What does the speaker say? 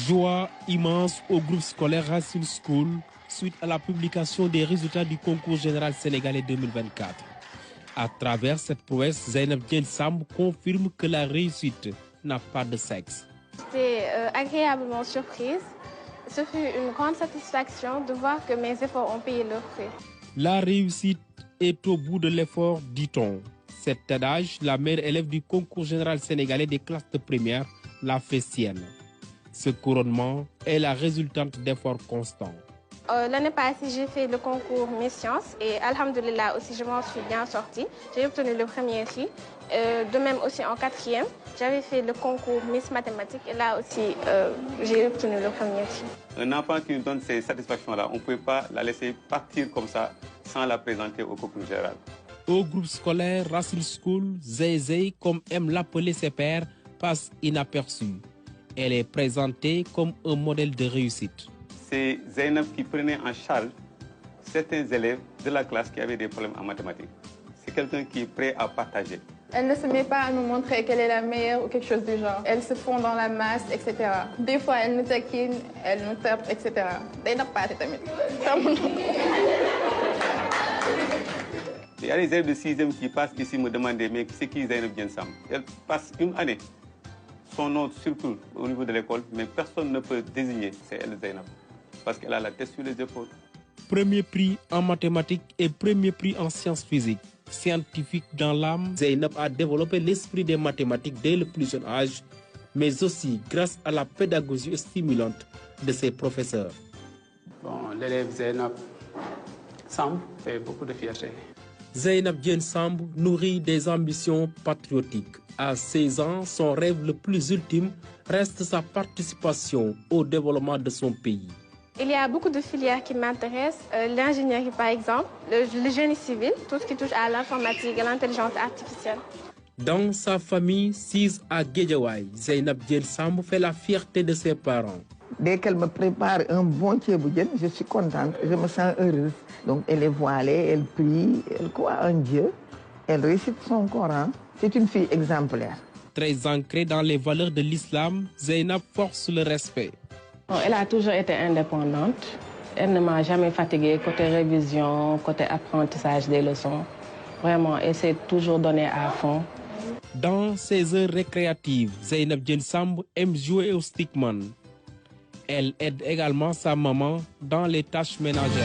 Joie immense au groupe scolaire Racine School suite à la publication des résultats du concours général sénégalais 2024. À travers cette prouesse, Zeynab Diène Samb confirme que la réussite n'a pas de sexe. J'étais agréablement surprise. Ce fut une grande satisfaction de voir que mes efforts ont payé leurs fruits. La réussite est au bout de l'effort, dit-on. Cet adage, la meilleure élève du concours général sénégalais des classes de première l'a fait sienne. Ce couronnement est la résultante d'efforts constants. L'année passée, j'ai fait le concours Miss Sciences et alhamdoulilah aussi, je m'en suis bien sortie. J'ai obtenu le premier prix. De même aussi en quatrième, j'avais fait le concours Miss Mathématiques et là aussi, j'ai obtenu le premier prix. Un enfant qui nous donne ces satisfactions-là, on ne peut pas la laisser partir comme ça sans la présenter au concours général. Au groupe scolaire Racine School, Zézé, comme aiment l'appeler ses pairs, passe inaperçue. Elle est présentée comme un modèle de réussite. C'est Zeynab qui prenait en charge certains élèves de la classe qui avaient des problèmes en mathématiques. C'est quelqu'un qui est prêt à partager. Elle ne se met pas à nous montrer qu'elle est la meilleure ou quelque chose du genre. Elle se fond dans la masse, etc. Des fois, elle nous taquine, elle nous tape, etc. Zeynab pas tamit. Il y a des élèves de 6e qui passent ici me demander mais c'est qui Zeynab Diène Samb. Elle passe une année. Son nom circule au niveau de l'école, mais personne ne peut désigner c'est elle Zeynab. Parce qu'elle a la tête sur les épaules. Premier prix en mathématiques et premier prix en sciences physiques. Scientifique dans l'âme, Zeynab a développé l'esprit des mathématiques dès le plus jeune âge, mais aussi grâce à la pédagogie stimulante de ses professeurs. Bon, l'élève Zeynab Samb fait beaucoup de fierté. Zeynab Diène Samb nourrit des ambitions patriotiques. À 16 ans, son rêve le plus ultime reste sa participation au développement de son pays. Il y a beaucoup de filières qui m'intéressent. L'ingénierie par exemple, le génie civil, tout ce qui touche à l'informatique et l'intelligence artificielle. Dans sa famille, sise à Guédiawaye, Zeynab Diène Samb fait la fierté de ses parents. Dès qu'elle me prépare un bon thieboudienne, je suis contente, je me sens heureuse. Donc elle est voilée, elle prie, elle croit en Dieu, elle récite son Coran. C'est une fille exemplaire. Très ancrée dans les valeurs de l'islam, Zeynab force le respect. Elle a toujours été indépendante. Elle ne m'a jamais fatiguée côté révision, côté apprentissage des leçons. Vraiment, elle s'est toujours donnée à fond. Dans ses heures récréatives, Zeynab Diène Samb aime jouer au stickman. Elle aide également sa maman dans les tâches ménagères.